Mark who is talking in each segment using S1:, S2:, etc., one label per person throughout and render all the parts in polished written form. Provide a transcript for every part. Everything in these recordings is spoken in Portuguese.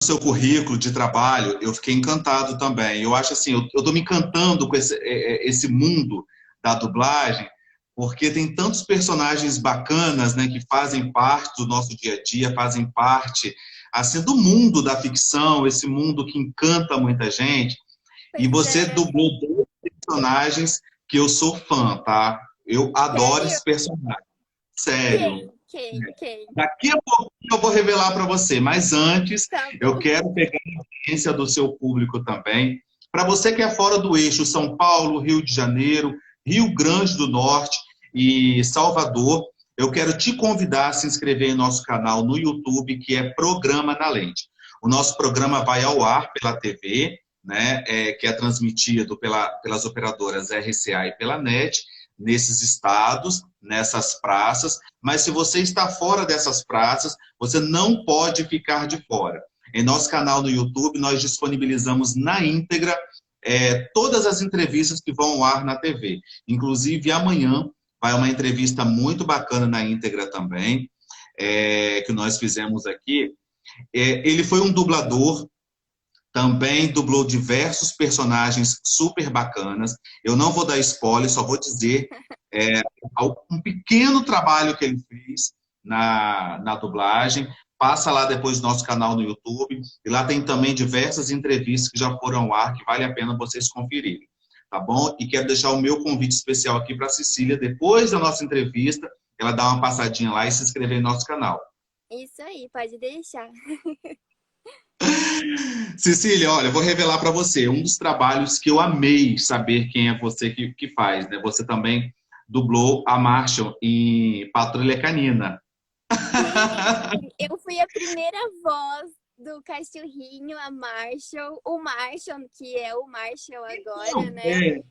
S1: seu currículo de trabalho, eu fiquei encantado também. Eu acho assim, eu tô me encantando com esse mundo da dublagem, porque tem tantos personagens bacanas, né, que fazem parte do nosso dia a dia, fazem parte, assim, do mundo da ficção, esse mundo que encanta muita gente. E
S2: Pois
S1: você
S2: é.
S1: dublou dois personagens que eu sou fã, tá? Eu adoro
S2: Sério?
S1: esse personagem. Sério.
S2: Quem? Quem? Quem?
S1: Daqui a pouco eu vou revelar para você, mas antes
S2: Tá
S1: eu
S2: bom.
S1: quero pegar a audiência do seu público também. Para você que é fora do eixo, São Paulo, Rio de Janeiro, Rio Grande do Norte e Salvador, eu quero te convidar a se inscrever em nosso canal no YouTube, que é Programa na Lente. O nosso programa vai ao ar pela TV, né, que é transmitido pelas operadoras RCA e pela NET, nesses estados, nessas praças, mas se você está fora dessas praças, você não pode ficar de fora. Em nosso canal no YouTube, nós disponibilizamos na íntegra todas as entrevistas que vão ao ar na TV. Inclusive, amanhã vai uma entrevista muito bacana na íntegra também, que nós fizemos aqui. Ele foi um dublador, também dublou diversos personagens super bacanas. Eu não vou dar spoiler, só vou dizer é, um pequeno trabalho que ele fez na dublagem. Passa lá depois do nosso canal no YouTube. E lá tem também diversas entrevistas que já foram ao ar, que vale a pena vocês conferirem. Tá bom? E quero deixar o meu convite especial aqui para a Cecília, depois da nossa entrevista, ela dar uma passadinha lá e se inscrever no nosso canal.
S2: Isso aí, pode deixar.
S1: Cecília, olha, eu vou revelar para você um dos trabalhos que eu amei saber quem é você que faz, né? Você também dublou a Marshall em Patrulha Canina.
S2: Sim, eu fui a primeira voz do cachorrinho, a Marshall. O Marshall, que é o Marshall agora, né?
S1: É.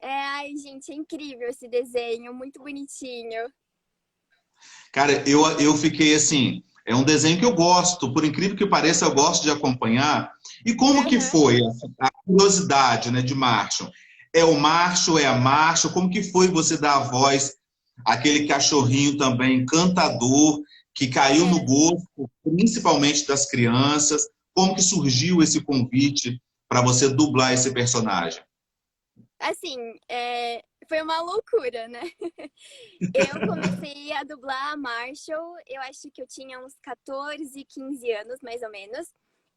S2: Ai, gente, é incrível esse desenho, muito bonitinho.
S1: Cara, eu fiquei assim, é um desenho que eu gosto, por incrível que pareça, eu gosto de acompanhar. E como que
S2: Aham.
S1: foi a curiosidade, né, de Marshall? É o Marshall, é a Marshall, como que foi você dar a voz àquele cachorrinho também encantador, que caiu no
S2: É,
S1: gosto, principalmente das crianças? Como que surgiu esse convite para você dublar esse personagem?
S2: assim, foi uma loucura, né? Eu comecei a dublar a Marshall, eu acho que eu tinha uns 14, 15 anos, mais ou menos.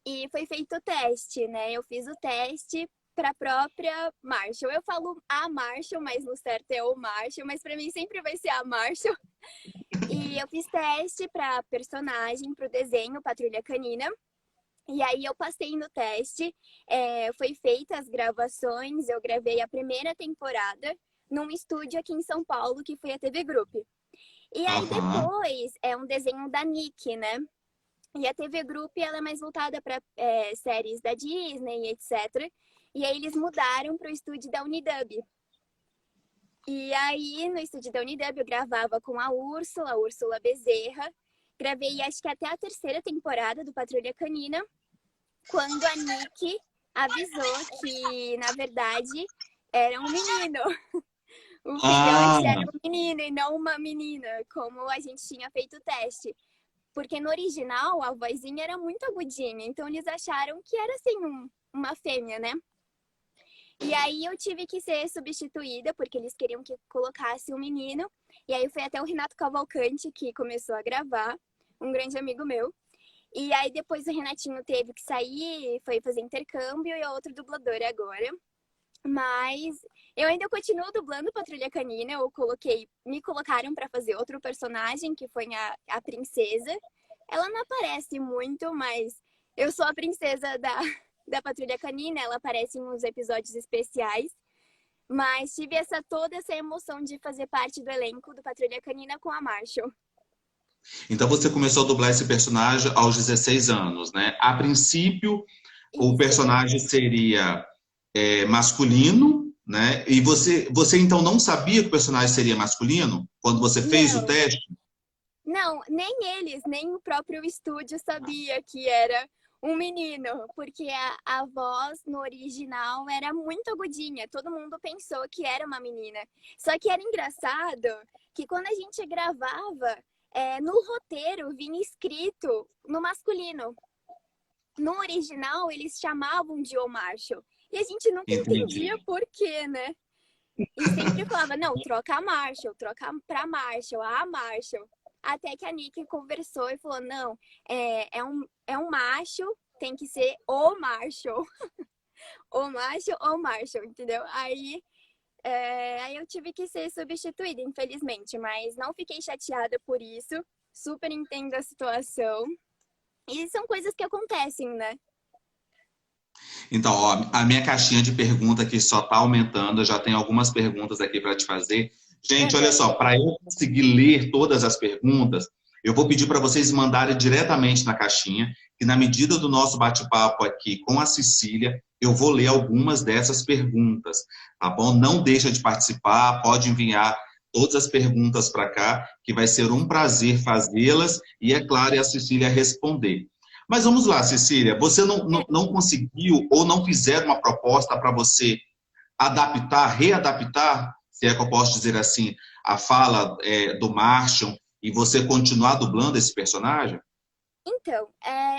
S2: E foi feito o teste, né? Eu fiz o teste para a própria Marshall. Eu falo a Marshall, mas no certo é o Marshall, mas para mim sempre vai ser a Marshall. E eu fiz teste para personagem, para o desenho Patrulha Canina. E aí eu passei no teste, foi feita as gravações, eu gravei a primeira temporada num estúdio aqui em São Paulo, que foi a TV Group. E aí
S1: Aham.
S2: depois é um desenho da Nick, né? E a TV Group ela é mais voltada para séries da Disney, etc. E aí eles mudaram para o estúdio da Unidub. E aí no estúdio da Unidub eu gravava com a Úrsula Bezerra. Gravei acho que até a terceira temporada do Patrulha Canina, quando a Nick avisou que, na verdade, era um menino. O filhote
S1: Ah,
S2: era um menino e não uma menina, como a gente tinha feito o teste. Porque no original a vozinha era muito agudinha, então eles acharam que era assim uma fêmea, né? E aí eu tive que ser substituída, porque eles queriam que colocasse um menino. E aí foi até o Renato Cavalcante que começou a gravar, um grande amigo meu. E aí depois o Renatinho teve que sair, foi fazer intercâmbio e a outra dubladora agora. Mas eu ainda continuo dublando Patrulha Canina. Me colocaram para fazer outro personagem, que foi a princesa. Ela não aparece muito, mas eu sou a princesa da Patrulha Canina. Ela aparece em uns episódios especiais. Mas tive toda essa emoção de fazer parte do elenco do Patrulha Canina com a Marshall.
S1: então você começou a dublar esse personagem aos 16 anos, né? A princípio, o
S2: Isso.
S1: personagem seria masculino, né? E você então não sabia que o personagem seria masculino quando você fez o
S2: Não,
S1: teste?
S2: não, nem eles, nem o próprio estúdio sabia que era um menino, porque a voz no original era muito agudinha. Todo mundo pensou que era uma menina. Só que era engraçado que quando a gente gravava, no roteiro vinha escrito no masculino. no original eles chamavam de O Marshall. E a gente nunca
S1: Entendi.
S2: entendia por quê, né? E sempre falava, não, troca a Marshall, troca pra Marshall, a Marshall. Até que a Nick conversou e falou, não, é um macho, tem que ser o Marshall. O macho ou Marshall, entendeu? Aí eu tive que ser substituída, infelizmente. Mas não fiquei chateada por isso. Super entendo a situação. E são coisas que acontecem, né?
S1: Então, ó, a minha caixinha de pergunta aqui só está aumentando. Eu já tenho algumas perguntas aqui para te fazer. Gente, olha
S2: Uhum.
S1: só, para eu conseguir ler todas as perguntas, eu vou pedir para vocês mandarem diretamente na caixinha, e na medida do nosso bate-papo aqui com a Cecília, eu vou ler algumas dessas perguntas, tá bom? Não deixa de participar, pode enviar todas as perguntas para cá, que vai ser um prazer fazê-las e, é claro, a Cecília responder. Mas vamos lá, Cecília, você não conseguiu ou não fizeram uma proposta para você adaptar, readaptar, se é que eu posso dizer assim, a fala do Martian e você continuar dublando esse personagem?
S2: Então,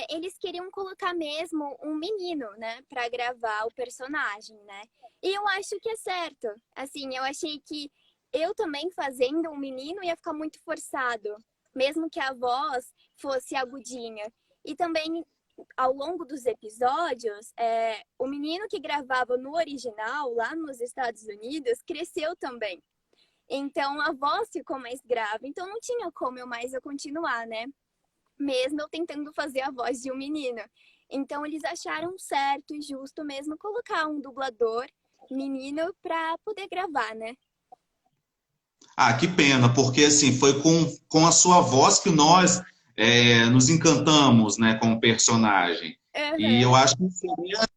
S2: eles queriam colocar mesmo um menino, né, pra gravar o personagem, né? E eu acho que é certo. Assim, eu achei que eu também fazendo um menino ia ficar muito forçado, mesmo que a voz fosse agudinha. E também, ao longo dos episódios, o menino que gravava no original, lá nos Estados Unidos, cresceu também. Então, a voz ficou mais grave. Então, não tinha como eu continuar, né? Mesmo eu tentando fazer a voz de um menino. Então, eles acharam certo e justo mesmo colocar um dublador menino para poder gravar, né?
S1: Ah, que pena, porque assim, foi com a sua voz que nós nos encantamos, né, com o personagem. E eu
S2: Uhum.
S1: acho que seria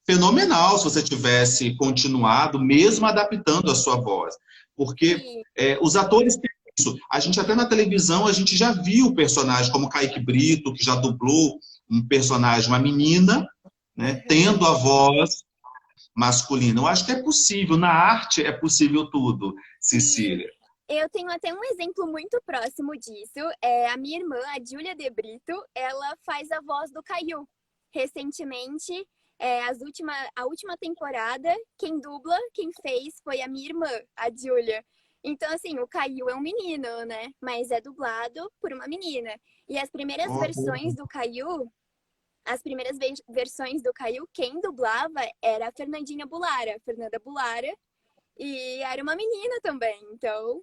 S1: fenomenal se você tivesse continuado, mesmo adaptando a sua voz. Porque
S2: Sim.
S1: os atores têm isso. A gente até na televisão, a gente já viu personagens como Kaique Brito, que já dublou um personagem, uma menina, né,
S2: Uhum.
S1: tendo a voz masculina. Eu acho que é possível, na arte é possível tudo,
S2: Sim.
S1: Cecília.
S2: Eu tenho até um exemplo muito próximo disso. A minha irmã, a Júlia De Brito, ela faz a voz do Caillou. Recentemente, a última temporada, quem fez foi a minha irmã, a Júlia. Então, assim, o Caillou é um menino, né? Mas é dublado por uma menina. E as primeiras versões do Caillou, quem dublava era a Fernanda Bulara, e era uma menina também. Então,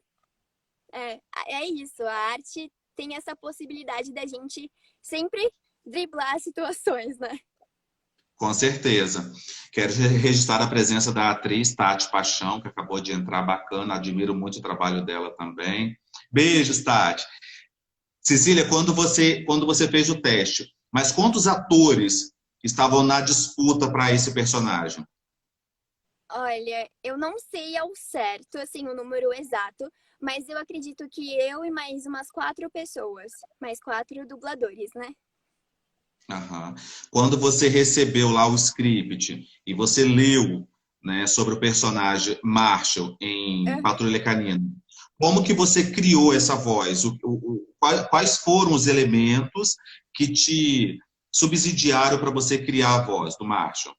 S2: é isso, a arte tem essa possibilidade da gente sempre driblar situações, né?
S1: Com certeza. Quero registrar a presença da atriz Tati Paixão, que acabou de entrar, bacana, admiro muito o trabalho dela também. Beijos, Tati. Cecília, quando você fez o teste, mas quantos atores estavam na disputa para esse personagem?
S2: Olha, eu não sei ao certo, assim, o número exato, mas eu acredito que eu e mais umas 4 pessoas, mais 4 dubladores, né?
S1: Aham. Quando você recebeu lá o script e você leu, né, sobre o personagem Marshall em
S2: Aham.
S1: Patrulha Canina, como que você criou essa voz? Quais foram os elementos que te subsidiaram para você criar a voz do Marshall?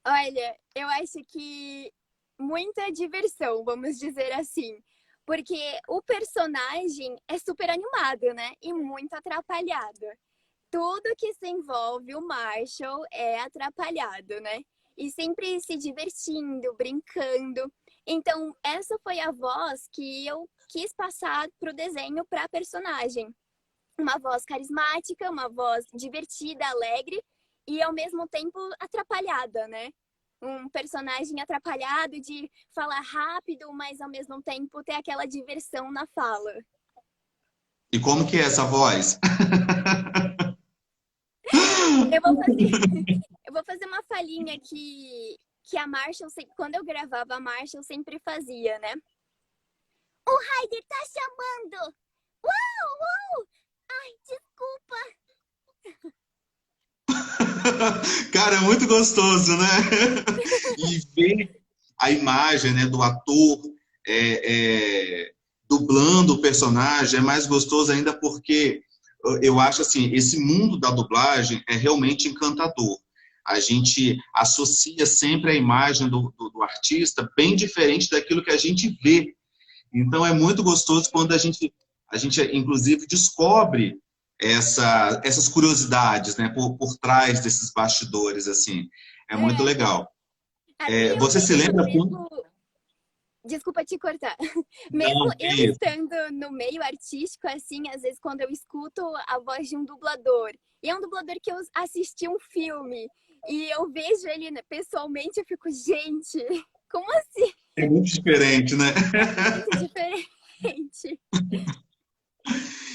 S2: Olha, eu acho que muita diversão, vamos dizer assim. Porque o personagem é super animado, né? E muito atrapalhado. Tudo que se envolve o Marshall é atrapalhado, né? E sempre se divertindo, brincando. Então, essa foi a voz que eu quis passar pro desenho para a personagem. Uma voz carismática, uma voz divertida, alegre e ao mesmo tempo atrapalhada, né? Um personagem atrapalhado de falar rápido, mas ao mesmo tempo ter aquela diversão na fala.
S1: E como que é essa voz?
S2: Eu vou fazer, eu vou fazer uma falinha que a Marshall, quando eu gravava a Marshall, sempre fazia, né? O Ryder tá chamando! Uau, uau! Ai, desculpa!
S1: Cara, é muito gostoso, né? E ver a imagem, né, do ator dublando o personagem é mais gostoso ainda porque eu acho assim, esse mundo da dublagem é realmente encantador. A gente associa sempre a imagem do artista bem diferente daquilo que a gente vê. Então é muito gostoso quando a gente inclusive descobre essas curiosidades, né, por trás desses bastidores, assim. É muito
S2: É,
S1: legal.
S2: até eu
S1: Você se
S2: mesmo,
S1: lembra quando...
S2: mesmo, desculpa te cortar, mesmo
S1: Não, que
S2: eu
S1: isso.
S2: estando no meio artístico, assim, às vezes quando eu escuto a voz de um dublador, e é um dublador que eu assisti um filme, e eu vejo ele né, pessoalmente, eu fico, gente, como assim?
S1: É muito diferente, né?
S2: É muito diferente.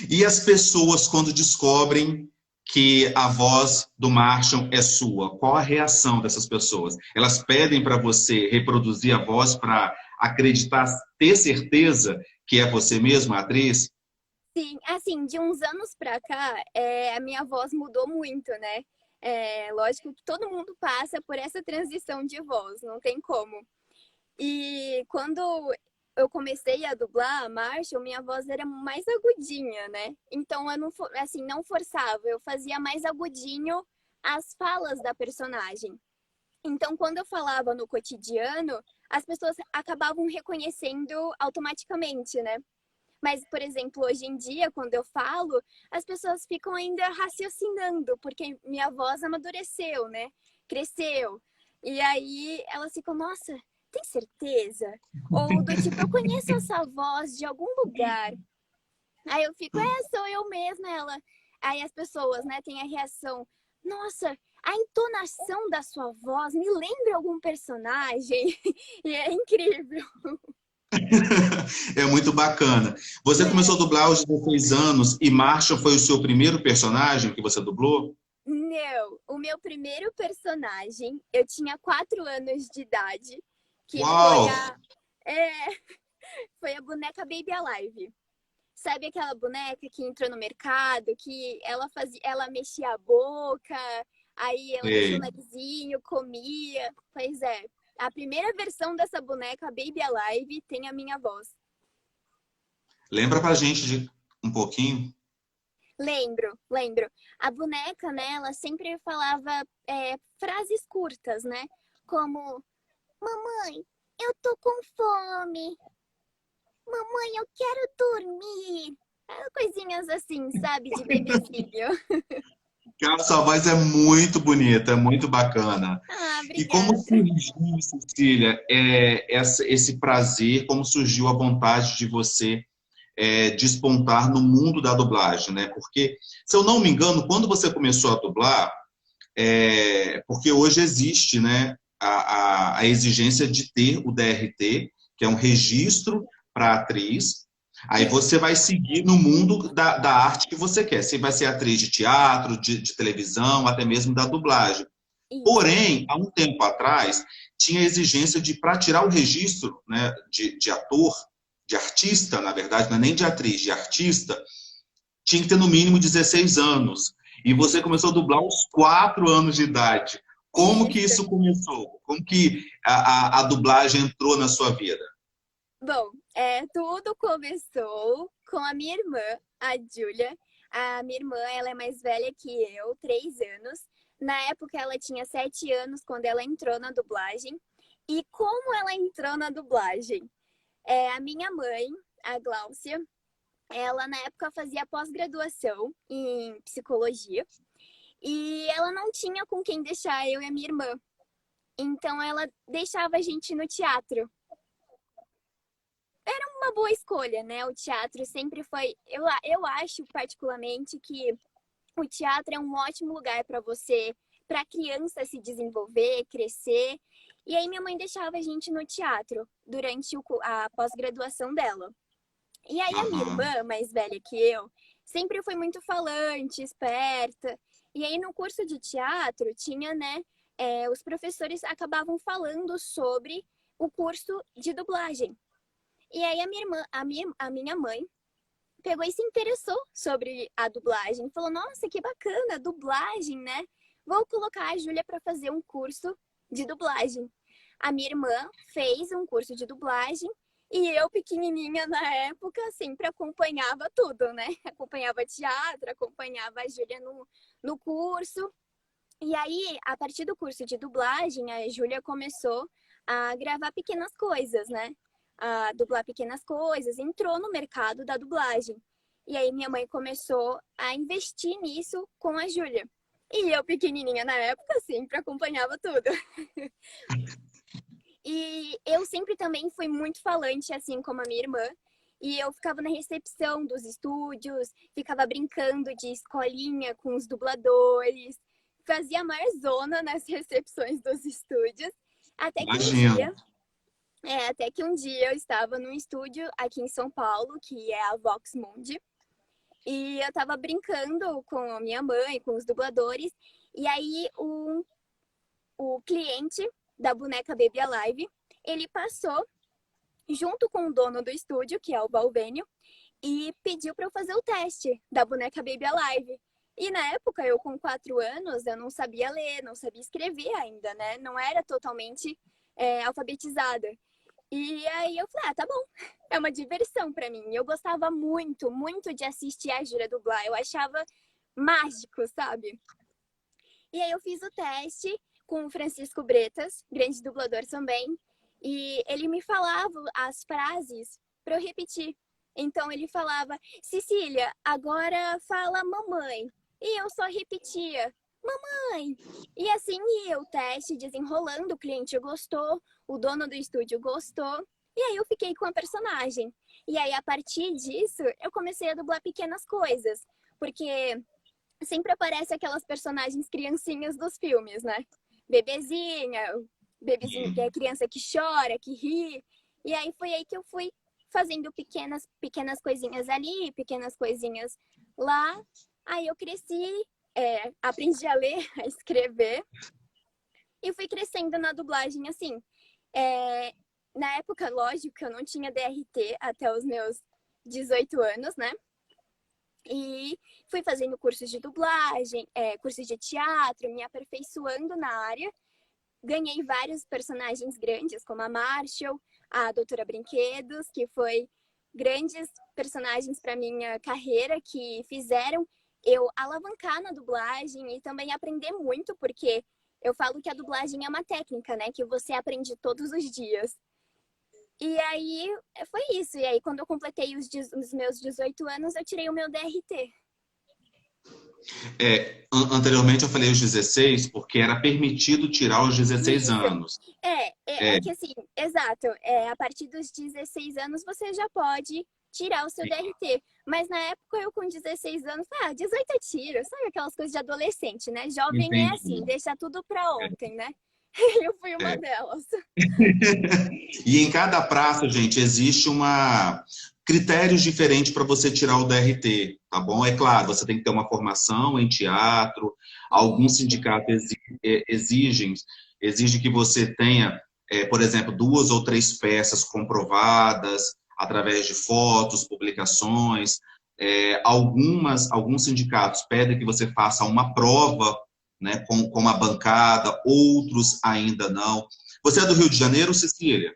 S1: E as pessoas, quando descobrem que a voz do Marshall é sua, qual a reação dessas pessoas? Elas pedem para você reproduzir a voz para acreditar, ter certeza que é você mesma, a atriz?
S2: Sim, assim, de uns anos pra cá, a minha voz mudou muito, né? Lógico que todo mundo passa por essa transição de voz, não tem como. E quando eu comecei a dublar a Marshall, minha voz era mais agudinha, né? Então eu não, assim, não forçava, eu fazia mais agudinho as falas da personagem. Então, quando eu falava no cotidiano, as pessoas acabavam reconhecendo automaticamente, né? Mas, por exemplo, hoje em dia, quando eu falo, as pessoas ficam ainda raciocinando, porque minha voz amadureceu, né? Cresceu. E aí elas ficam, nossa, tem certeza? Ou do tipo, eu conheço essa voz de algum lugar. Aí eu fico, sou eu mesma, ela. Aí as pessoas, né, têm a reação, nossa, a entonação da sua voz me lembra algum personagem. E é incrível.
S1: É muito bacana. Você começou a
S2: É.
S1: dublar aos 16 anos e Marshall foi o seu primeiro personagem que você dublou?
S2: Não, o meu primeiro personagem, eu tinha 4 anos de idade, que foi
S1: Uau!
S2: é, foi a boneca Baby Alive. Sabe aquela boneca que entrou no mercado, que ela mexia a boca, aí ela mexia o
S1: Ei,
S2: narizinho, comia. Pois é, a primeira versão dessa boneca, Baby Alive, tem a minha voz.
S1: lembra pra gente de um pouquinho?
S2: Lembro, lembro. A boneca, né, ela sempre falava frases curtas, né? Como, mamãe, eu tô com fome. Mamãe, eu quero dormir. Coisinhas assim, sabe, de bebezinho.
S1: Cara, sua voz é muito bonita, é muito bacana.
S2: Ah,
S1: E como
S2: obrigada.
S1: surgiu, Cecília, esse prazer, como surgiu a vontade de você despontar no mundo da dublagem, né? Porque, se eu não me engano, quando você começou a dublar, porque hoje existe, né, a exigência de ter o DRT, que é um registro para atriz. Aí
S2: Sim,
S1: você vai seguir no mundo da arte que você quer. Você vai ser atriz de teatro, de televisão, até mesmo da dublagem.
S2: isso.
S1: Porém, há um tempo atrás, tinha a exigência de, para tirar o registro, né, de ator, de artista, na verdade, não é nem de atriz, de artista, tinha que ter no mínimo 16 anos. E você começou a
S2: Isso,
S1: dublar aos 4 anos de idade. Como que
S2: isso.
S1: isso começou? Como que a dublagem entrou na sua vida?
S2: Bom, tudo começou com a minha irmã, a Júlia. A minha irmã, ela é mais velha que eu, 3 anos. Na época, ela tinha 7 anos quando ela entrou na dublagem. E como ela entrou na dublagem? A minha mãe, a Gláucia, ela na época fazia pós-graduação em psicologia. E ela não tinha com quem deixar eu e a minha irmã. Então ela deixava a gente no teatro. Uma boa escolha, né? O teatro sempre foi. Eu acho particularmente que o teatro é um ótimo lugar para você, para a criança se desenvolver, crescer. E aí minha mãe deixava a gente no teatro durante a pós-graduação dela. E aí a minha
S1: Aham.
S2: irmã, mais velha que eu, sempre foi muito falante, esperta. E aí no curso de teatro tinha, né? Os professores acabavam falando sobre o curso de dublagem. E aí a minha irmã, a minha mãe pegou e se interessou sobre a dublagem. Falou, nossa, que bacana, dublagem, né? Vou colocar a Júlia para fazer um curso de dublagem. A minha irmã fez um curso de dublagem E eu, pequenininha na época, sempre acompanhava tudo, né? Acompanhava teatro, acompanhava a Júlia no curso. E aí, a partir do curso de dublagem, a Júlia começou a gravar pequenas coisas, né? A dublar pequenas coisas, entrou no mercado da dublagem. E aí, minha mãe começou a investir nisso com a Júlia. E eu, pequenininha na época, sempre acompanhava tudo. E eu sempre também fui muito falante, assim como a minha irmã. E eu ficava na recepção dos estúdios, ficava brincando de escolinha com os dubladores, fazia a maior zona nas recepções dos estúdios. Até que um
S1: Imagino.
S2: dia, até que um dia eu estava num estúdio aqui em São Paulo, que é a Vox Mundi, e eu estava brincando com a minha mãe, com os dubladores, e aí o cliente da boneca Baby Alive, ele passou junto com o dono do estúdio, que é o Valvênio, e pediu para eu fazer o teste da boneca Baby Alive. E na época, eu com 4 anos, eu não sabia ler, não sabia escrever ainda, né? Não era totalmente alfabetizada. E aí eu falei, tá bom, é uma diversão para mim. Eu gostava muito, muito de assistir a Júlia dublar. Eu achava mágico, sabe? E aí eu fiz o teste com o Francisco Bretas, grande dublador também, e ele me falava as frases para eu repetir. Então ele falava, Cecília, agora fala mamãe. E eu só repetia, mamãe. E assim ia o teste desenrolando, o cliente gostou, o dono do estúdio gostou, e aí eu fiquei com a personagem. E aí a partir disso, eu comecei a dublar pequenas coisas, porque sempre aparece aquelas personagens criancinhas dos filmes, né? Bebezinha, bebezinho que é criança que chora, que ri. E aí foi aí que eu fui fazendo pequenas coisinhas ali, pequenas coisinhas lá. Aí eu cresci, aprendi a ler, a escrever e fui crescendo na dublagem assim. Na época, lógico, que eu não tinha DRT até os meus 18 anos, né? E fui fazendo cursos de dublagem, cursos de teatro, me aperfeiçoando na área. Ganhei vários personagens grandes, como a Marshall, a Doutora Brinquedos, que foi grandes personagens para minha carreira, que fizeram eu alavancar na dublagem e também aprender muito, porque eu falo que a dublagem é uma técnica, né? Que você aprende todos os dias. E aí foi isso. E aí, quando eu completei os meus 18 anos, eu tirei o meu DRT.
S1: Anteriormente eu falei os 16 porque era permitido tirar os 16
S2: Isso.
S1: anos.
S2: É que assim, exato. A partir dos 16 anos você já pode tirar o seu DRT. Mas na época eu com 16 anos, 18 eu tiro. Sabe aquelas coisas de adolescente, né? Jovem é assim,
S1: Entendi.
S2: deixa tudo pra ontem, né? Eu fui uma
S1: É.
S2: delas.
S1: E em cada praça, gente, existe critérios diferentes para você tirar o DRT, tá bom? É claro, você tem que ter uma formação em teatro, alguns
S2: Isso.
S1: sindicatos exigem que você tenha, por exemplo, 2 ou 3 peças comprovadas através de fotos, publicações. Alguns sindicatos pedem que você faça uma prova, né, com uma bancada, outros ainda não. Você é do Rio de Janeiro, Cecília?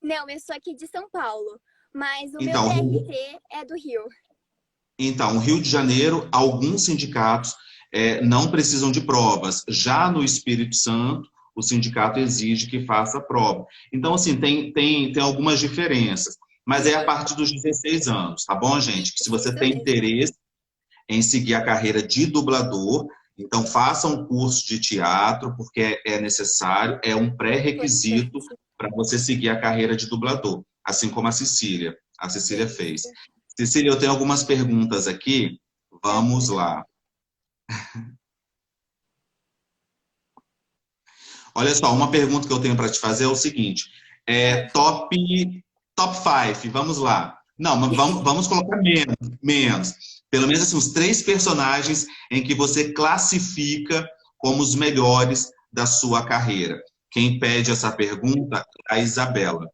S2: Não, eu sou aqui de São Paulo, mas o meu
S1: Então,
S2: DRT é do Rio.
S1: o Rio de Janeiro, alguns sindicatos não precisam de provas. Já no Espírito Santo, o sindicato exige que faça prova. Então, assim, tem algumas diferenças. Mas é a
S2: Sim,
S1: partir dos 16 anos, tá bom, gente? Que se você
S2: isso
S1: tem
S2: mesmo.
S1: interesse em seguir a carreira de dublador, então faça um curso de teatro, porque é necessário, é um pré-requisito
S2: Importante.
S1: para você seguir a carreira de dublador, assim como a Cecília. A Cecília fez.
S2: Isso.
S1: Cecília, eu tenho algumas perguntas aqui. Vamos
S2: Aham.
S1: lá. Olha só, uma pergunta que eu tenho para te fazer é o seguinte:
S2: Ah,
S1: top 5, vamos lá. Não, mas vamos colocar menos, menos. Pelo menos assim, os 3 personagens em que você classifica como os melhores da sua carreira. Quem pede essa pergunta é a Isabela.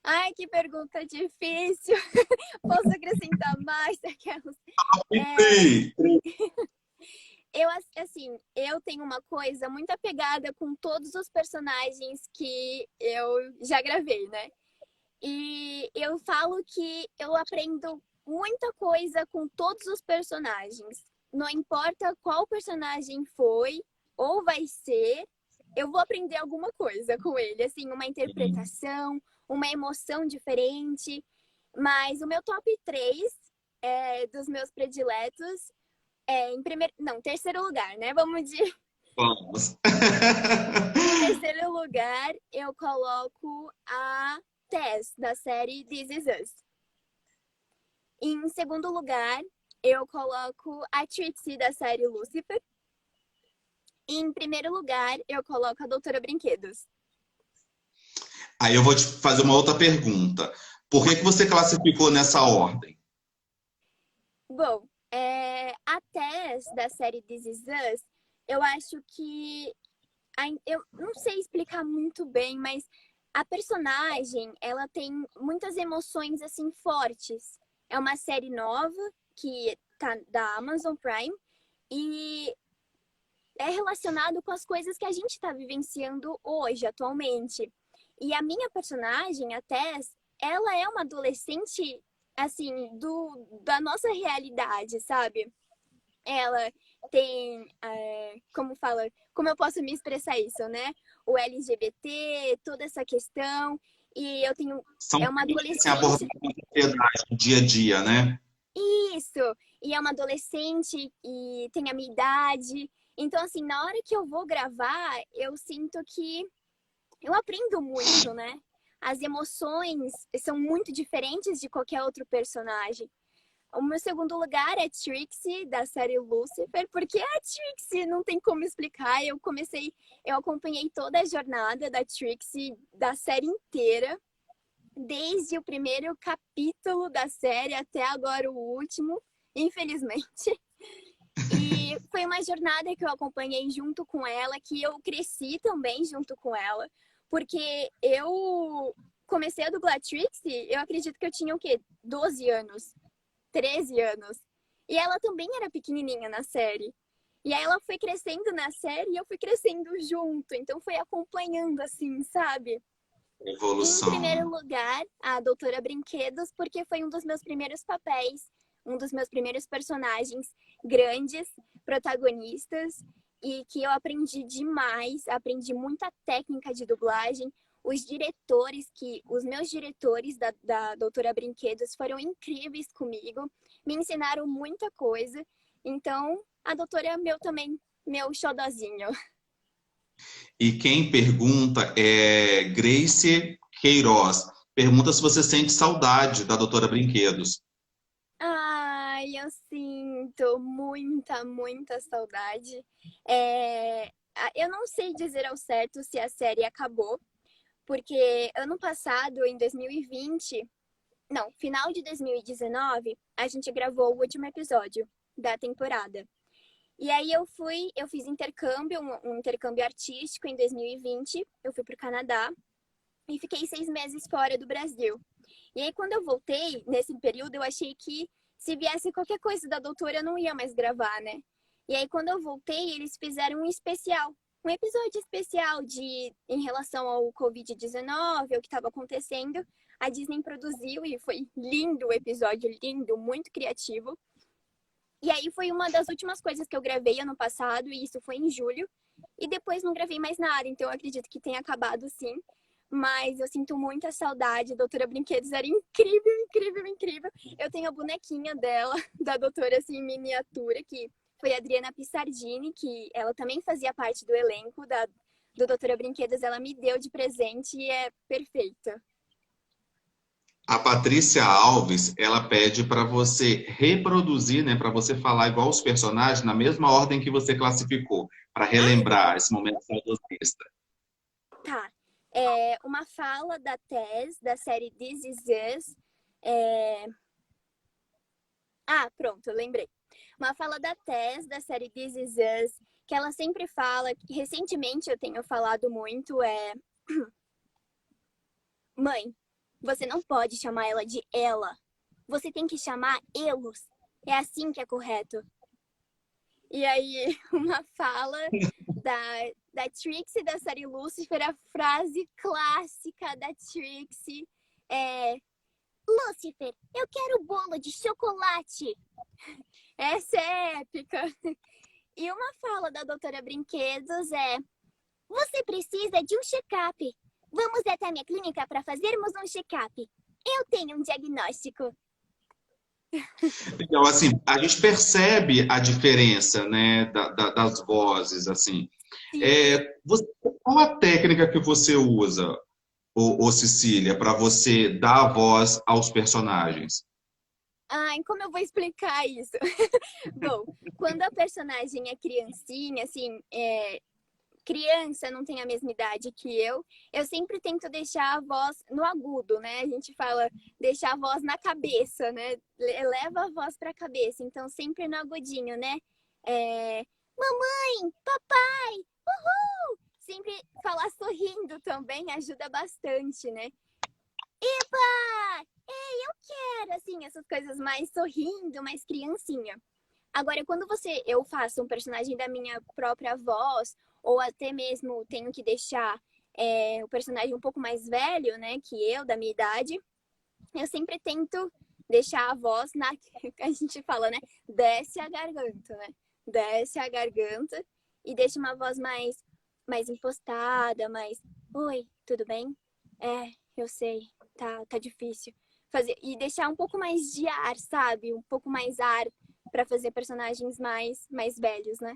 S2: ai, que pergunta difícil. Posso acrescentar mais aquelas? É,
S1: Sim.
S2: assim, eu tenho uma coisa muito apegada com todos os personagens que eu já gravei, né? E eu falo que eu aprendo muita coisa com todos os personagens. Não importa qual personagem foi ou vai ser, eu vou aprender alguma coisa com ele. Assim, uma interpretação, uma emoção diferente. Mas o meu top 3 dos meus prediletos em primeiro, não, terceiro lugar, né? Vamos de
S1: Vamos.
S2: em terceiro lugar, eu coloco a Tess, da série This Is Us. Em segundo lugar, eu coloco a Trixie, da série Lucifer. E em primeiro lugar, eu coloco a Doutora Brinquedos.
S1: Aí eu vou te fazer uma outra pergunta. Por que você classificou nessa ordem?
S2: Bom, a Tess, da série This Is Us, eu acho que... Eu não sei explicar muito bem, mas a personagem, ela tem muitas emoções, assim, fortes. É uma série nova, que tá da Amazon Prime, e é relacionado com as coisas que a gente está vivenciando hoje, atualmente. E a minha personagem, a Tess, ela é uma adolescente, assim, da nossa realidade, sabe? Ela tem, como eu posso me expressar isso, né? O LGBT, toda essa questão. E eu tenho,
S1: São
S2: é uma
S1: temas que se
S2: adolescente.
S1: abordam na sociedade, no dia a dia, né?
S2: Isso! E é uma adolescente e tem a minha idade. Então, assim, na hora que eu vou gravar, eu sinto que eu aprendo muito, né? As emoções são muito diferentes de qualquer outro personagem. O meu segundo lugar é Trixie, da série Lucifer, porque a Trixie não tem como explicar. Eu acompanhei toda a jornada da Trixie, da série inteira, desde o primeiro capítulo da série até agora o último, infelizmente. E foi uma jornada que eu acompanhei junto com ela, que eu cresci também junto com ela, porque eu comecei a dublar Trixie, eu acredito que eu tinha o quê? 12 anos, 13 anos. E ela também era pequenininha na série. E aí ela foi crescendo na série e eu fui crescendo junto, então foi acompanhando assim, sabe? Em primeiro
S1: Evolução.
S2: lugar, a Doutora Brinquedos, porque foi um dos meus primeiros papéis, um dos meus primeiros personagens grandes, protagonistas, e que eu aprendi demais, aprendi muita técnica de dublagem. Os meus diretores da Doutora Brinquedos foram incríveis comigo, me ensinaram muita coisa. Então, a doutora é meu também, meu xodozinho.
S1: E quem pergunta é Grace Queiroz. Pergunta se você sente saudade da Doutora Brinquedos.
S2: Ai, eu sinto muita, muita saudade. Eu não sei dizer ao certo se a série acabou, porque ano passado, em 2020, não, final de 2019, a gente gravou o último episódio da temporada. E aí eu fiz intercâmbio, um intercâmbio artístico em 2020. Eu fui para o Canadá e fiquei 6 meses fora do Brasil. E aí quando eu voltei, nesse período, eu achei que se viesse qualquer coisa da doutora, eu não ia mais gravar, né? E aí quando eu voltei, eles fizeram um especial. Um episódio especial em relação ao Covid-19, o que estava acontecendo. A Disney produziu e foi lindo o episódio, lindo, muito criativo. E aí foi uma das últimas coisas que eu gravei ano passado, e isso foi em julho. E depois não gravei mais nada, então eu acredito que tenha acabado sim. Mas eu sinto muita saudade. Doutora Brinquedos era incrível, incrível, incrível. Eu tenho a bonequinha dela, da doutora assim, em miniatura, que foi a Adriana Pissardini, que ela também fazia parte do elenco do Doutora Brinquedos. Ela me deu de presente e é perfeita.
S1: A Patrícia Alves, ela pede para você reproduzir, né, para você falar igual os personagens na mesma ordem que você classificou, para relembrar esse momento saudosista.
S2: Tá. Uma fala da Tess, da série This Is Us. Pronto, eu lembrei. Uma fala da Tess, da série This Is Us, que ela sempre fala, que recentemente eu tenho falado muito, Mãe, você não pode chamar ela de ela. Você tem que chamar elos. É assim que é correto. E aí, uma fala da Trixie da série Lucifer, a frase clássica da Trixie, É, Lúcifer, eu quero bolo de chocolate. Essa é épica. E uma fala da Doutora Brinquedos é: você precisa de um check-up. Vamos até a minha clínica para fazermos um check-up. Eu tenho um diagnóstico.
S1: Então, assim, a gente percebe a diferença, né, das vozes, assim.
S2: Sim.
S1: Qual a técnica que você usa, ô Cecília, para você dar a voz aos personagens?
S2: Ai, como eu vou explicar isso? Bom, quando a personagem é criancinha, assim, criança não tem a mesma idade que eu sempre tento deixar a voz no agudo, né? A gente fala deixar a voz na cabeça, né? Leva a voz pra cabeça, então sempre no agudinho, né? Mamãe, papai, uhul! Sempre falar sorrindo também ajuda bastante, né? Epa! Ei, eu quero! Assim, essas coisas mais sorrindo, mais criancinha. Agora, quando eu faço um personagem da minha própria voz, ou até mesmo tenho que deixar o personagem um pouco mais velho, né, que eu, da minha idade, eu sempre tento deixar a voz na... A gente fala, né? Desce a garganta, né? Desce a garganta e deixa uma voz mais impostada, mais... Oi, tudo bem? Eu sei, tá difícil. E deixar um pouco mais de ar, sabe? Um pouco mais ar para fazer personagens mais velhos, né?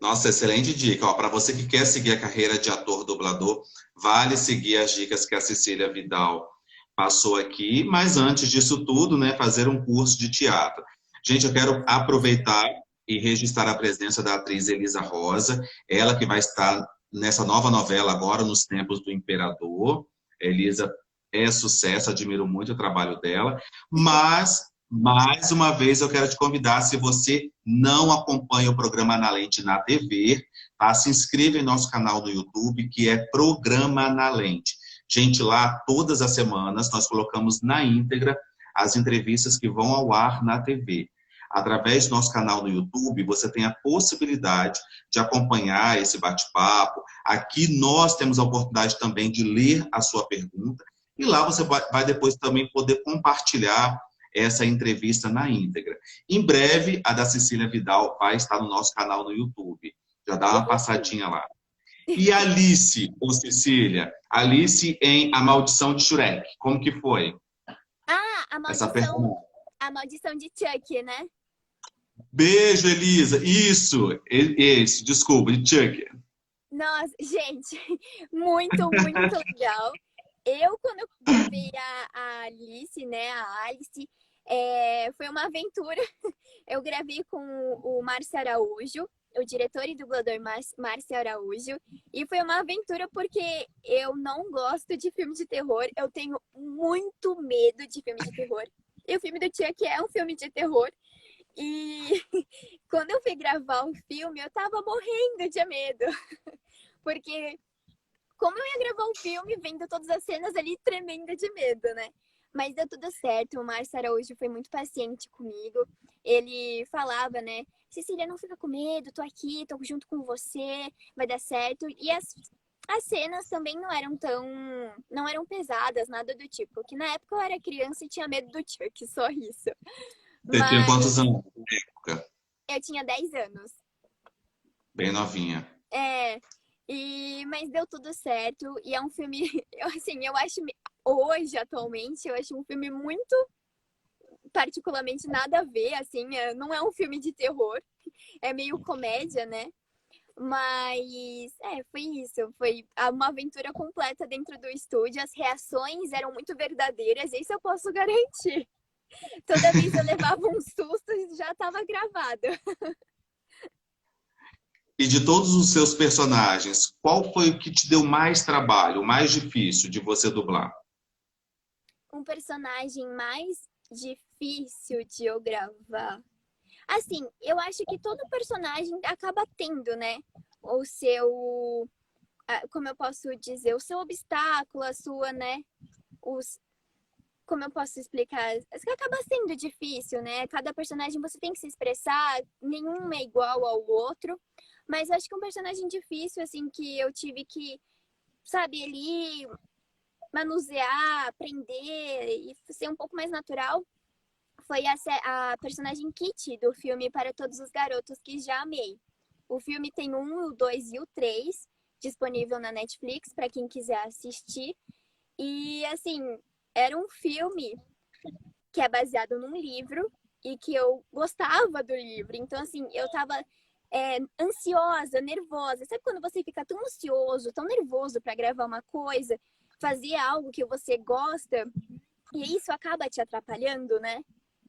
S1: Nossa, excelente dica. Para você que quer seguir a carreira de ator-dublador, vale seguir as dicas que a Cecília Vidal passou aqui, mas antes disso tudo, né, fazer um curso de teatro. Gente, eu quero aproveitar e registrar a presença da atriz Elisa Rosa, ela que vai estar nessa nova novela agora, Nos Tempos do Imperador. Elisa é sucesso, admiro muito o trabalho dela, mas mais uma vez eu quero te convidar, se você não acompanha o programa Na Lente na TV, tá? Se inscreva em nosso canal do YouTube, que é Programa na Lente. Gente, lá todas as semanas nós colocamos na íntegra as entrevistas que vão ao ar na TV. Através do nosso canal no YouTube, você tem a possibilidade de acompanhar esse bate-papo. Aqui nós temos a oportunidade também de ler a sua pergunta. E lá você vai depois também poder compartilhar essa entrevista na íntegra. Em breve, a da Cecília Vidal vai estar no nosso canal no YouTube. Já dá uma passadinha lá. E Alice, ou Cecília? Alice em A Maldição de Shrek. Como que foi?
S2: Ah,
S1: Essa personagem.
S2: a maldição de Chuck, né?
S1: Beijo, Elisa. Isso, desculpa, de Chuck.
S2: Nossa, gente, muito legal. Quando eu gravei a Alice, né, a Alice, foi uma aventura. Eu gravei com o Márcio Araújo, o diretor e dublador Márcio Araújo, e foi uma aventura porque eu não gosto de filme de terror, eu tenho muito medo de filme de terror. E o filme do Chuck é um filme de terror. E quando eu fui gravar o filme, eu tava morrendo de medo. Porque como eu ia gravar um filme vendo todas as cenas ali tremenda de medo, né? Mas deu tudo certo, o Márcio Araújo foi muito paciente comigo. Ele falava, né? Cecília, não fica com medo, tô aqui, tô junto com você, vai dar certo. E as cenas também não eram pesadas, nada do tipo. Que na época eu era criança e tinha medo do Chuck, só isso.
S1: Você tinha
S2: Mas
S1: quantos anos na época?
S2: eu tinha 10 anos.
S1: Bem novinha.
S2: Mas deu tudo certo. E é um filme, eu acho, hoje, atualmente, eu acho um filme muito, particularmente, nada a ver, assim, não é um filme de terror, é meio comédia, né? Mas, foi isso. Foi uma aventura completa dentro do estúdio. As reações eram muito verdadeiras, isso eu posso garantir. Toda vez eu levava um susto e já estava gravado.
S1: E de todos os seus personagens, qual foi o que te deu mais trabalho, o mais difícil de você dublar?
S2: Um personagem mais difícil de eu gravar. Assim, eu acho que todo personagem acaba tendo, né? O seu, como eu posso dizer, o seu obstáculo, a sua, né? Como eu posso explicar? Acaba sendo difícil, né? Cada personagem você tem que se expressar, nenhum é igual ao outro. Mas acho que um personagem difícil, assim, que eu tive que, sabe, ele manusear, aprender e ser um pouco mais natural foi a personagem Kitty do filme Para Todos os Garotos que Já Amei. O filme tem o 1, o 2 e o 3 disponível na Netflix para quem quiser assistir. E, assim, era um filme que é baseado num livro e que eu gostava do livro. Então, assim, eu tava ansiosa, nervosa. Sabe quando você fica tão ansioso, tão nervoso para gravar uma coisa, fazer algo que você gosta, e isso acaba te atrapalhando, né?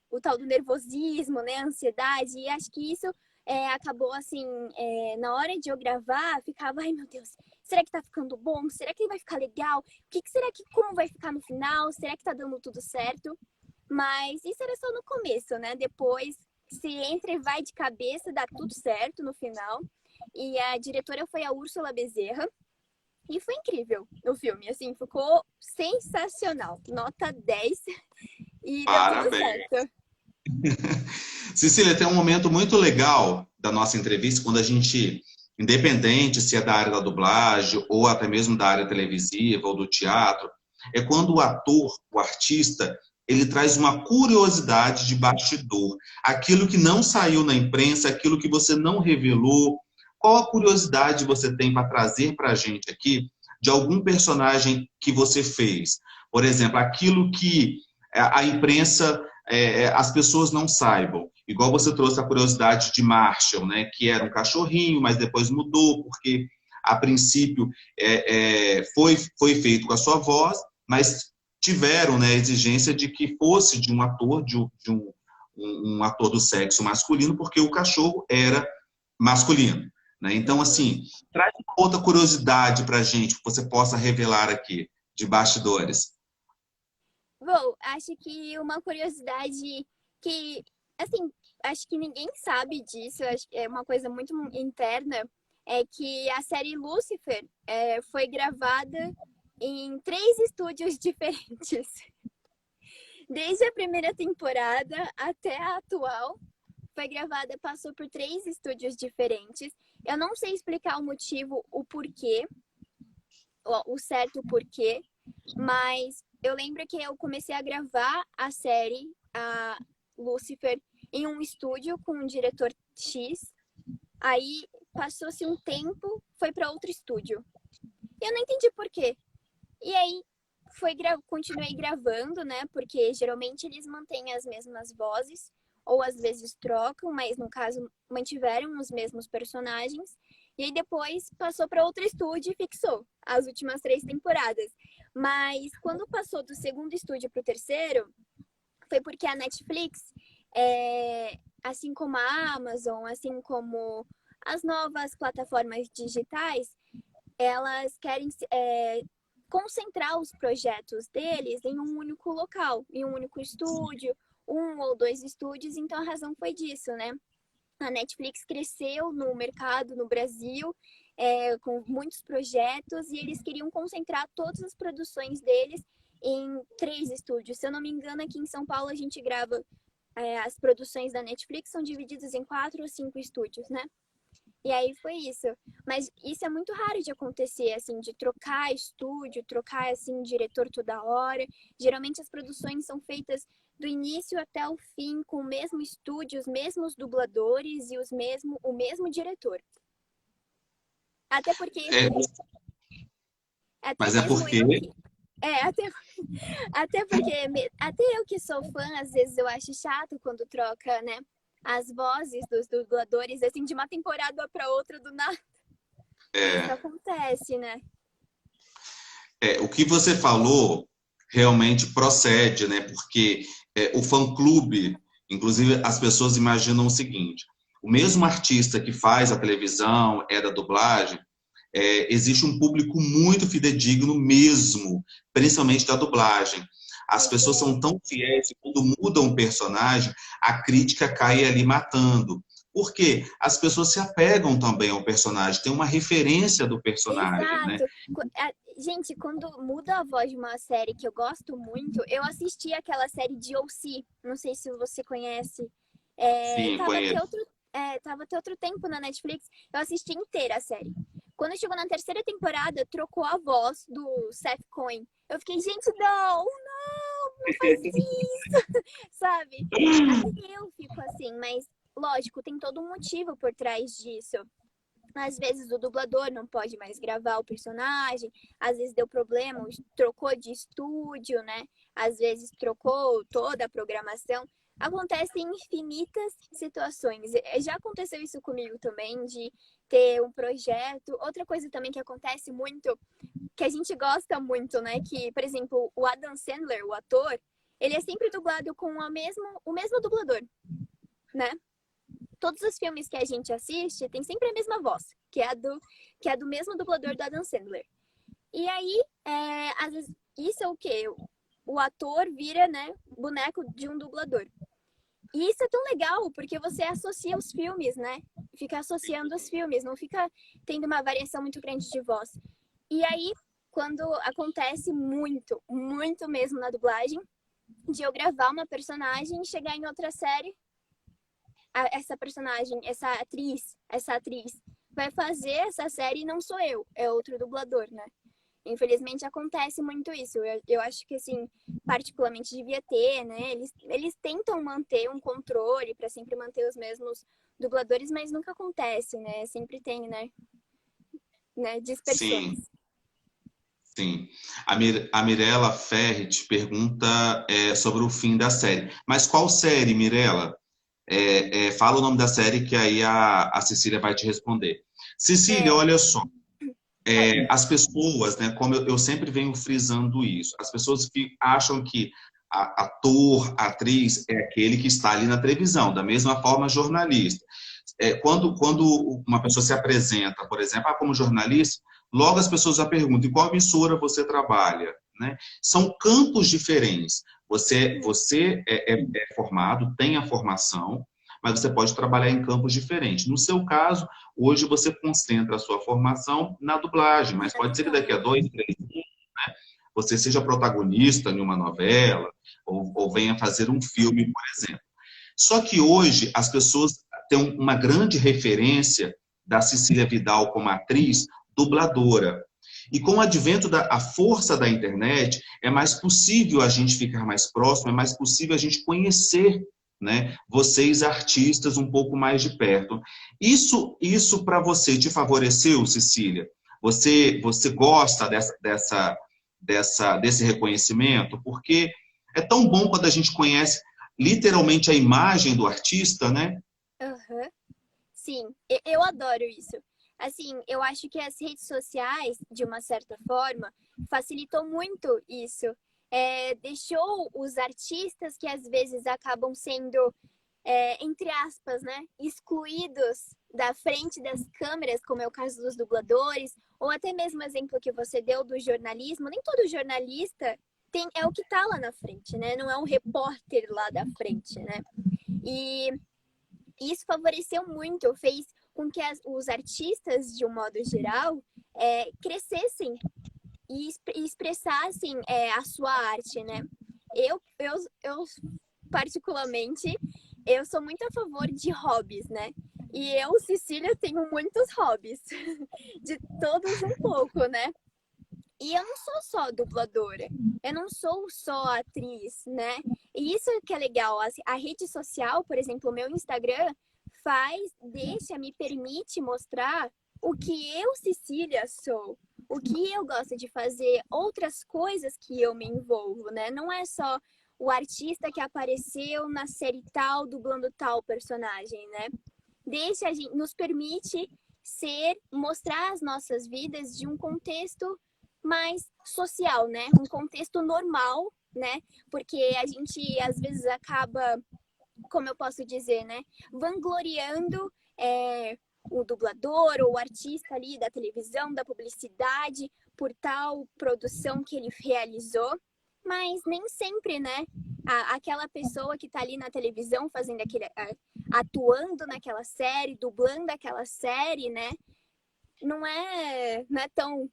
S2: O tal do nervosismo, né? A ansiedade. E acho que isso acabou, assim, na hora de eu gravar, ficava, ai meu Deus, será que tá ficando bom? Será que vai ficar legal? Como vai ficar no final? Será que tá dando tudo certo? Mas isso era só no começo, né? Depois, se entra e vai de cabeça, dá tudo certo no final. E a diretora foi a Úrsula Bezerra. E foi incrível o filme, assim, ficou sensacional. Nota 10 e deu tudo
S1: Parabéns.
S2: certo.
S1: Cecília, tem um momento muito legal da nossa entrevista, quando a gente, independente se é da área da dublagem ou até mesmo da área televisiva ou do teatro, é quando o ator, o artista, ele traz uma curiosidade de bastidor. Aquilo que não saiu na imprensa, aquilo que você não revelou. Qual a curiosidade você tem para trazer para a gente aqui de algum personagem que você fez? Por exemplo, aquilo que a imprensa, as pessoas não saibam. Igual você trouxe a curiosidade de Marshall, né, que era um cachorrinho, mas depois mudou, porque a princípio foi feito com a sua voz, mas tiveram, né, a exigência de que fosse de um ator, um ator do sexo masculino, porque o cachorro era masculino. Né? Então, assim, traz uma outra curiosidade para a gente, que você possa revelar aqui, de bastidores.
S2: Bom, acho que uma curiosidade que, assim, acho que ninguém sabe disso, acho que é uma coisa muito interna, é que a série Lucifer foi gravada em 3 estúdios diferentes. Desde a primeira temporada até a atual, foi gravada, passou por 3 estúdios diferentes. Eu não sei explicar o motivo, o porquê, o certo porquê, mas eu lembro que eu comecei a gravar a série, a Lucifer, em um estúdio com um diretor X. Aí passou-se um tempo, foi para outro estúdio. Eu não entendi por quê. E aí continuei gravando, né? Porque geralmente eles mantêm as mesmas vozes, ou às vezes trocam, mas no caso mantiveram os mesmos personagens. E aí depois passou para outro estúdio e fixou as últimas 3 temporadas. Mas quando passou do segundo estúdio para o terceiro, foi porque a Netflix, assim como a Amazon, assim como as novas plataformas digitais, elas querem concentrar os projetos deles em um único local, em um único estúdio, 1 ou 2 estúdios. Então a razão foi disso, né? A Netflix cresceu no mercado no Brasil, com muitos projetos, e eles queriam concentrar todas as produções deles em 3 estúdios. Se eu não me engano, aqui em São Paulo a gente grava, as produções da Netflix são divididas em 4 ou 5 estúdios, né? E aí foi isso. Mas isso é muito raro de acontecer, assim, de trocar estúdio, trocar, assim, diretor toda hora. Geralmente as produções são feitas do início até o fim, com o mesmo estúdio, os mesmos dubladores e o mesmo diretor. Até porque...
S1: Mas é porque...
S2: Até porque até eu que sou fã, às vezes eu acho chato quando troca, né, as vozes dos dubladores, assim, de uma temporada para outra do nada. Isso acontece, né?
S1: O que você falou realmente procede, né? Porque o fã-clube, inclusive as pessoas imaginam o seguinte, o mesmo artista que faz a televisão, da dublagem, existe um público muito fidedigno mesmo, principalmente da dublagem. As pessoas são tão fiéis que quando mudam um personagem, a crítica cai ali matando. Por quê? As pessoas se apegam também ao personagem, tem uma referência do personagem, né?
S2: Exato. Gente, quando muda a voz de uma série que eu gosto muito, eu assisti aquela série de O.C., não sei se você conhece.
S1: Sim, conheço.
S2: Tava até outro tempo na Netflix, eu assisti inteira a série. Quando chegou na terceira temporada, trocou a voz do Seth Cohen. Eu fiquei, gente, não faz isso, sabe? Até eu fico assim, mas lógico, tem todo um motivo por trás disso. Às vezes o dublador não pode mais gravar o personagem, às vezes deu problema, trocou de estúdio, né? Às vezes trocou toda a programação. Acontecem infinitas situações. Já aconteceu isso comigo também, de ter um projeto. Outra coisa também que acontece muito, que a gente gosta muito, né? Que, por exemplo, o Adam Sandler, o ator, ele é sempre dublado com o mesmo dublador, né? Todos os filmes que a gente assiste tem sempre a mesma voz, que é do mesmo dublador do Adam Sandler. E aí, às vezes, isso é o quê? O ator vira, né, boneco de um dublador. E isso é tão legal, porque você associa os filmes, né? Fica associando os filmes, não fica tendo uma variação muito grande de voz. E aí, quando acontece muito, muito mesmo na dublagem, de eu gravar uma personagem e chegar em outra série, essa personagem, essa atriz vai fazer essa série e não sou eu, é outro dublador, né? Infelizmente acontece muito isso. Eu acho que, assim, particularmente devia ter, né? Eles tentam manter um controle para sempre manter os mesmos dubladores, mas nunca acontece, né? Sempre tem, né? Dispersões.
S1: Sim, sim. A Mirella Ferri te pergunta sobre o fim da série. Mas qual série, Mirella? Fala o nome da série que aí a Cecília vai te responder. Cecília,
S2: É,
S1: olha só. As pessoas, né, como eu sempre venho frisando isso, as pessoas acham que ator, atriz é aquele que está ali na televisão, da mesma forma jornalista. Quando uma pessoa se apresenta, por exemplo, como jornalista, logo as pessoas já perguntam: em qual emissora você trabalha? Né? São campos diferentes. Você é formado, tem a formação, mas você pode trabalhar em campos diferentes. No seu caso, hoje você concentra a sua formação na dublagem, mas pode ser que daqui a 2, 3 anos, né, você seja protagonista em uma novela ou venha fazer um filme, por exemplo. Só que hoje as pessoas têm uma grande referência da Cecília Vidal como atriz dubladora. E com o advento da força da internet, é mais possível a gente ficar mais próximo, é mais possível a gente conhecer, né, vocês artistas um pouco mais de perto. Isso para você te favoreceu, Cecília? Você gosta desse reconhecimento? Porque é tão bom quando a gente conhece literalmente a imagem do artista, né?
S2: uhum. Sim, eu adoro isso. Assim, eu acho que as redes sociais, de uma certa forma, facilitou muito isso. Deixou os artistas que às vezes acabam sendo, entre aspas, né, excluídos da frente das câmeras, como é o caso dos dubladores, ou até mesmo o exemplo que você deu do jornalismo. Nem todo jornalista é o que está lá na frente, né? Não é um repórter lá da frente, né? E isso favoreceu muito, fez com que os artistas, de um modo geral, crescessem e expressassem a sua arte, né? Eu, particularmente, eu sou muito a favor de hobbies, né? E eu, Cecília, tenho muitos hobbies, de todos um pouco, né? E eu não sou só dubladora, eu não sou só atriz, né? E isso que é legal, a rede social, por exemplo, o meu Instagram, me permite mostrar o que eu, Cecília, sou, o que eu gosto de fazer, outras coisas que eu me envolvo, né? Não é só o artista que apareceu na série tal, dublando tal personagem, né? Nos permite mostrar as nossas vidas de um contexto mais social, né? Um contexto normal, né? Porque a gente, às vezes, acaba, como eu posso dizer, né? Vangloriando o dublador ou o artista ali da televisão, da publicidade, por tal produção que ele realizou, mas nem sempre, né? Aquela pessoa que está ali na televisão fazendo atuando naquela série, dublando aquela série, né? Não é tão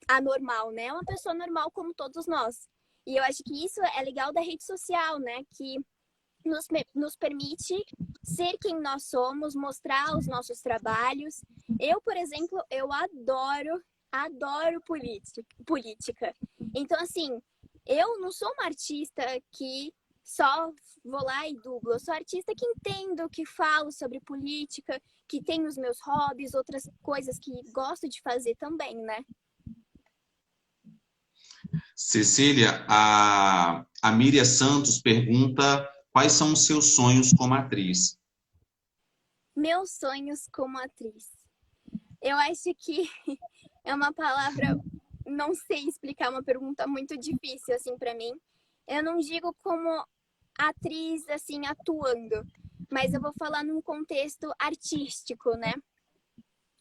S2: anormal, né? É uma pessoa normal como todos nós. E eu acho que isso é legal da rede social, né? Que nos permite ser quem nós somos, mostrar os nossos trabalhos. Eu, por exemplo, eu adoro política. Então, assim, eu não sou uma artista que só vou lá e dublo. Eu sou artista que entendo, que falo sobre política, que tem os meus hobbies, outras coisas que gosto de fazer também, né?
S1: Cecília, a Miriam Santos pergunta quais são os seus sonhos como atriz?
S2: Meus sonhos como atriz. Eu acho que é uma palavra, não sei explicar, uma pergunta muito difícil, assim, para mim. Eu não digo como atriz, assim, atuando, mas eu vou falar num contexto artístico, né?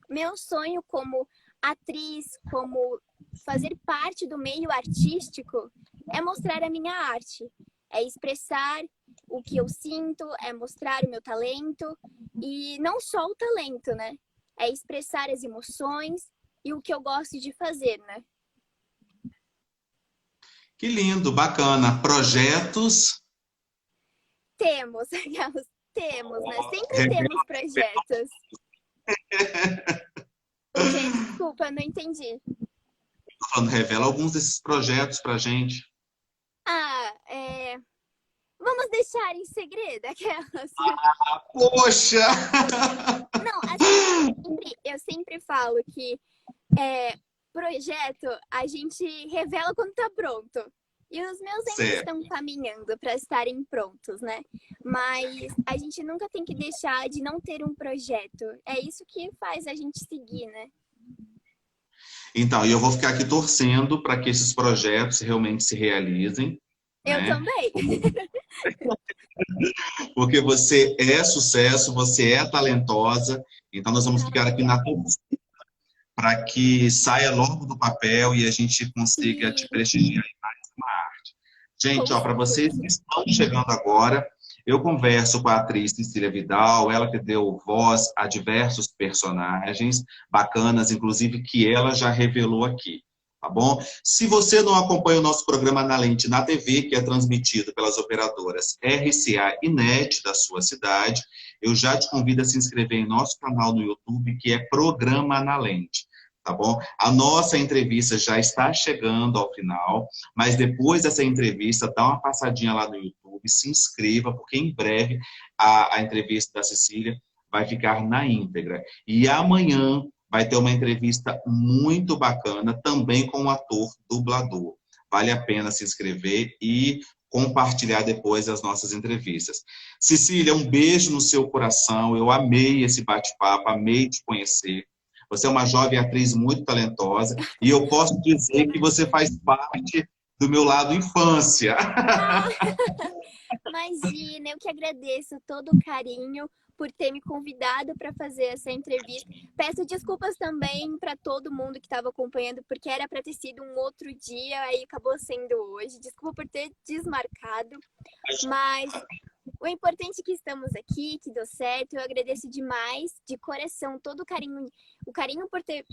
S2: Meu sonho como atriz, como fazer parte do meio artístico, é mostrar a minha arte, é expressar o que eu sinto, é mostrar o meu talento, e não só o talento, né? É expressar as emoções e o que eu gosto de fazer, né?
S1: Que lindo, bacana. Projetos?
S2: Temos, temos, né? Sempre temos projetos. O quê? Desculpa, não entendi.
S1: Revela alguns desses projetos pra gente.
S2: Vamos deixar em segredo aquelas.
S1: Poxa!
S2: Não, assim, eu sempre falo que projeto a gente revela quando tá pronto. E os meus ainda estão caminhando para estarem prontos, né? Mas a gente nunca tem que deixar de não ter um projeto. É isso que faz a gente seguir, né?
S1: Então, eu vou ficar aqui torcendo para que esses projetos realmente se realizem.
S2: Eu também.
S1: Porque você é sucesso, você é talentosa. Então, nós vamos ficar aqui na torcida para que saia logo do papel e a gente consiga te prestigiar em mais uma arte. Gente, para vocês que estão chegando agora, eu converso com a atriz Cecília Vidal, ela que deu voz a diversos personagens bacanas, inclusive que ela já revelou aqui, tá bom? Se você não acompanha o nosso programa Na Lente na TV, que é transmitido pelas operadoras RCA e NET da sua cidade, eu já te convido a se inscrever em nosso canal no YouTube, que é Programa Na Lente. Tá bom? A nossa entrevista já está chegando ao final, mas depois dessa entrevista, dá uma passadinha lá no YouTube, se inscreva, porque em breve a entrevista da Cecília vai ficar na íntegra. E amanhã vai ter uma entrevista muito bacana, também com um ator dublador. Vale a pena se inscrever e compartilhar depois as nossas entrevistas. Cecília, um beijo no seu coração, eu amei esse bate-papo, amei te conhecer. Você é uma jovem atriz muito talentosa e eu posso dizer que você faz parte do meu lado infância.
S2: Imagina, eu que agradeço todo o carinho por ter me convidado para fazer essa entrevista. Peço desculpas também para todo mundo que estava acompanhando, porque era para ter sido um outro dia, aí acabou sendo hoje. Desculpa por ter desmarcado, mas o importante é que estamos aqui, que deu certo. Eu agradeço demais, de coração, todo o carinho por ter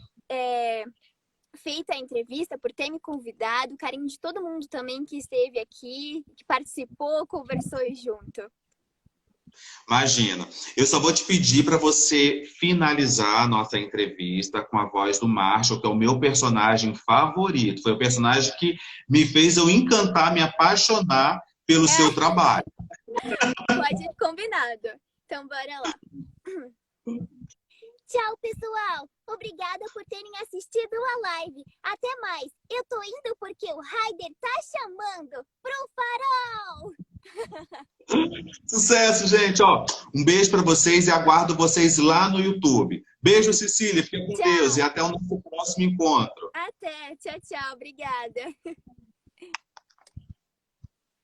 S2: feito a entrevista, por ter me convidado, o carinho de todo mundo também que esteve aqui, que participou, conversou junto.
S1: Imagina. Eu só vou te pedir para você finalizar a nossa entrevista com a voz do Marshall, que é o meu personagem favorito. Foi o personagem que me fez eu encantar, me apaixonar pelo seu trabalho.
S2: Pode ir combinado. Então, bora lá. Tchau, pessoal. Obrigada por terem assistido a live. Até mais. Eu tô indo porque o Raider tá chamando pro farol.
S1: Sucesso, gente. Um beijo para vocês e aguardo vocês lá no YouTube. Beijo, Cecília. Fica com Deus e até o nosso próximo encontro.
S2: Até. Tchau, tchau. Obrigada.